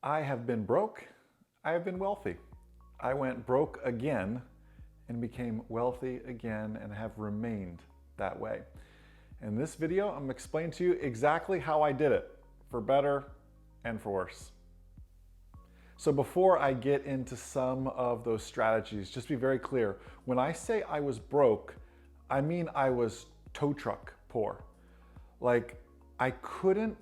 I have been broke, I have been wealthy. I went broke again and became wealthy again and have remained that way. In this video, I'm gonna explain to you exactly how I did it, for better and for worse. So before I get into some of those strategies, just be very clear. When I say I was broke, I mean I was tow truck poor. Like, I couldn't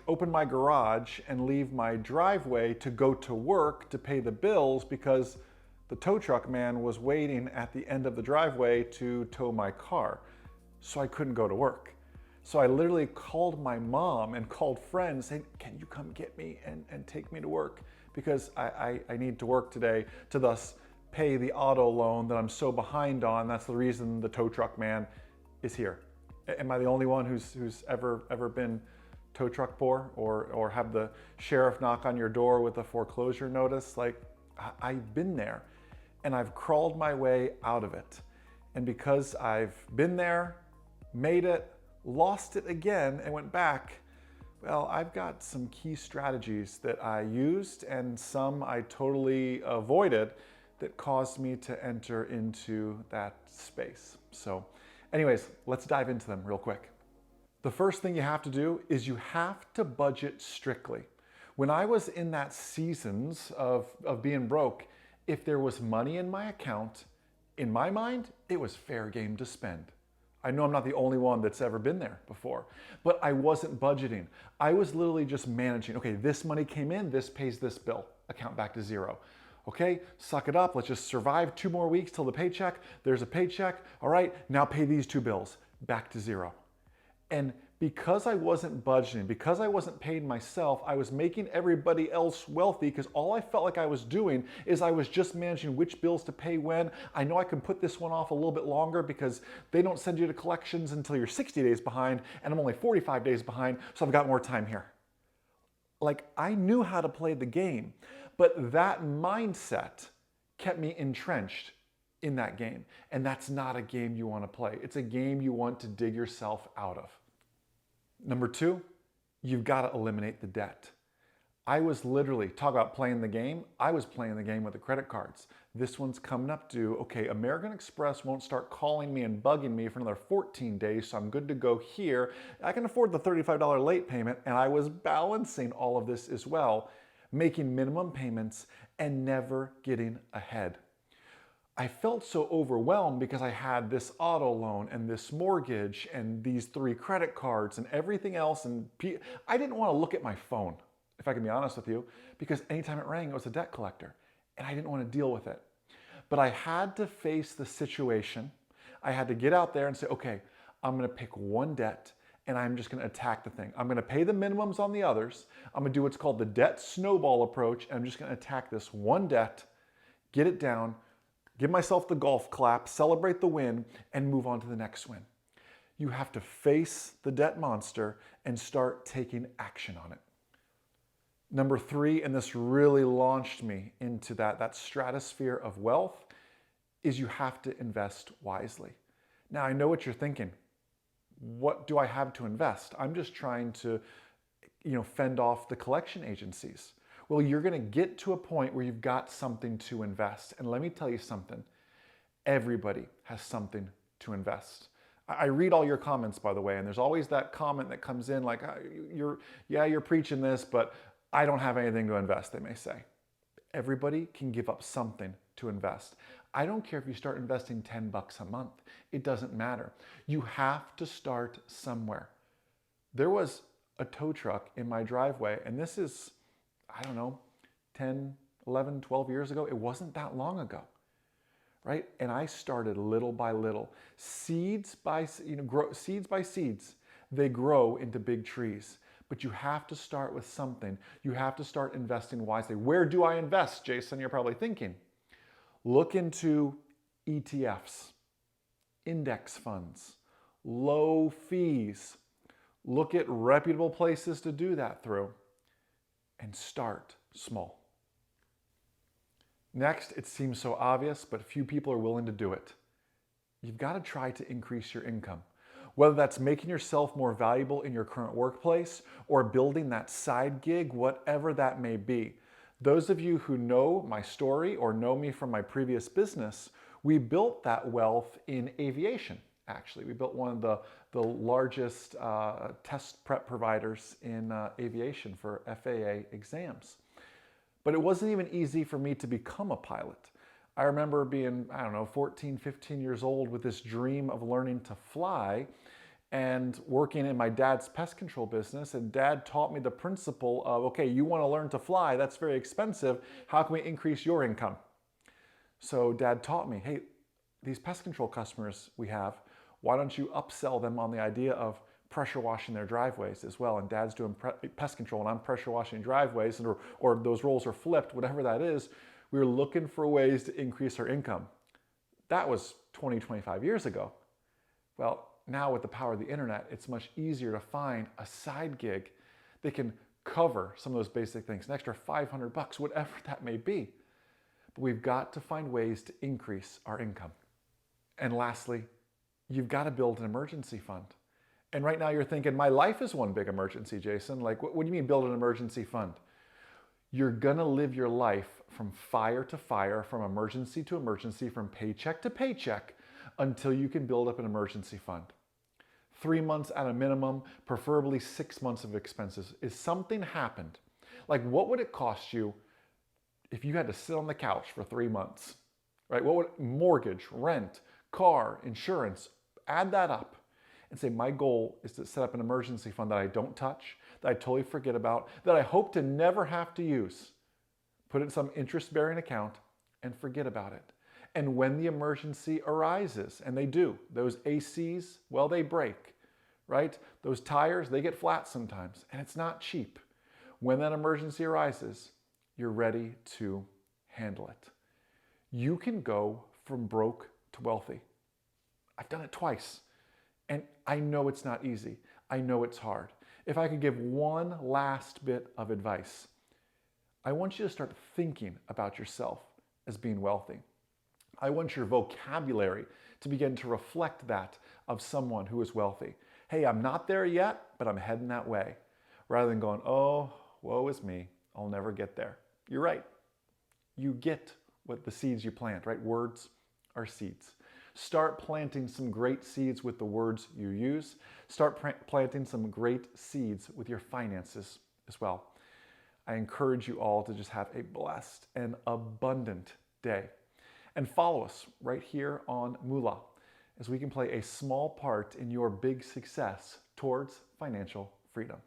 open my garage and leave my driveway to go to work to pay the bills because the tow truck man was waiting at the end of the driveway to tow my car. So I couldn't go to work. So I literally called my mom and called friends saying, can you come get me and take me to work? Because I need to work today to thus pay the auto loan that I'm so behind on. That's the reason the tow truck man is here. Am I the only one who's ever been tow truck poor or have the sheriff knock on your door with a foreclosure notice? Like, I've been there and I've crawled my way out of it. And because I've been there, made it, lost it again and went back, well, I've got some key strategies that I used and some I totally avoided that caused me to enter into that space. So anyways, let's dive into them real quick. The first thing you have to do is you have to budget strictly. When I was in that seasons of being broke, if there was money in my account, in my mind, it was fair game to spend. I know I'm not the only one that's ever been there before, but I wasn't budgeting. I was literally just managing. Okay, this money came in, this pays this bill, account back to zero. Okay, suck it up. Let's just survive 2 more weeks till the paycheck. There's a paycheck. All right, now pay these 2 bills, back to zero. And because I wasn't budgeting, because I wasn't paying myself, I was making everybody else wealthy because all I felt like I was doing is I was just managing which bills to pay when. I know I can put this one off a little bit longer because they don't send you to collections until you're 60 days behind and I'm only 45 days behind, so I've got more time here. Like, I knew how to play the game, but that mindset kept me entrenched in that game. And that's not a game you want to play. It's a game you want to dig yourself out of. Number 2, you've got to eliminate the debt. I was literally, talk about playing the game, I was playing the game with the credit cards. This one's coming up due. Okay, American Express won't start calling me and bugging me for another 14 days, so I'm good to go here. I can afford the $35 late payment, and I was balancing all of this as well, making minimum payments and never getting ahead. I felt so overwhelmed because I had this auto loan and this mortgage and these 3 credit cards and everything else. And I didn't want to look at my phone, if I can be honest with you, because anytime it rang, it was a debt collector and I didn't want to deal with it. But I had to face the situation. I had to get out there and say, okay, I'm going to pick one debt and I'm just going to attack the thing. I'm going to pay the minimums on the others. I'm going to do what's called the debt snowball approach. And I'm just going to attack this one debt, get it down, give myself the golf clap, celebrate the win, and move on to the next win. You have to face the debt monster and start taking action on it. Number 3, and this really launched me into that stratosphere of wealth, is you have to invest wisely. Now, I know what you're thinking. What do I have to invest? I'm just trying to, fend off the collection agencies. Well, you're going to get to a point where you've got something to invest. And let me tell you something. Everybody has something to invest. I read all your comments, by the way, and there's always that comment that comes in like, you're preaching this, but I don't have anything to invest, they may say. Everybody can give up something to invest. I don't care if you start investing $10 a month. It doesn't matter. You have to start somewhere. There was a tow truck in my driveway, and this is, I don't know, 10, 11, 12 years ago. It wasn't that long ago, right? And I started little by little. Seeds by seeds, they grow into big trees. But you have to start with something. You have to start investing wisely. Where do I invest, Jason? You're probably thinking. Look into ETFs, index funds, low fees. Look at reputable places to do that through. And start small. Next, it seems so obvious, but few people are willing to do it. You've got to try to increase your income. Whether that's making yourself more valuable in your current workplace or building that side gig, whatever that may be. Those of you who know my story or know me from my previous business, we built that wealth in aviation, actually. We built one of the largest test prep providers in aviation for FAA exams. But it wasn't even easy for me to become a pilot. I remember being, 14, 15 years old with this dream of learning to fly and working in my dad's pest control business. And Dad taught me the principle of, okay, you want to learn to fly, that's very expensive. How can we increase your income? So Dad taught me, hey, these pest control customers we have, why don't you upsell them on the idea of pressure washing their driveways as well? And Dad's doing pest control and I'm pressure washing driveways, or those roles are flipped, whatever that is. We were looking for ways to increase our income. That was 20, 25 years ago. Well, now with the power of the internet, it's much easier to find a side gig that can cover some of those basic things, an extra $500, whatever that may be. But we've got to find ways to increase our income. And lastly, you've got to build an emergency fund. And right now you're thinking, my life is one big emergency, Jason. Like, what do you mean build an emergency fund? You're gonna live your life from fire to fire, from emergency to emergency, from paycheck to paycheck, until you can build up an emergency fund. 3 months at a minimum, preferably 6 months of expenses. If something happened, like what would it cost you if you had to sit on the couch for 3 months, right? What would mortgage, rent, car, insurance, add that up and say, my goal is to set up an emergency fund that I don't touch, that I totally forget about, that I hope to never have to use. Put it in some interest-bearing account and forget about it. And when the emergency arises, and they do, those ACs, well, they break, right? Those tires, they get flat sometimes, and it's not cheap. When that emergency arises, you're ready to handle it. You can go from broke to wealthy. I've done it twice, and I know it's not easy. I know it's hard. If I could give one last bit of advice, I want you to start thinking about yourself as being wealthy. I want your vocabulary to begin to reflect that of someone who is wealthy. Hey, I'm not there yet, but I'm heading that way. Rather than going, oh, woe is me, I'll never get there. You're right. You get what the seeds you plant, right? Words are seeds. Start planting some great seeds with the words you use. Start planting some great seeds with your finances as well. I encourage you all to just have a blessed and abundant day. And follow us right here on Moolah as we can play a small part in your big success towards financial freedom.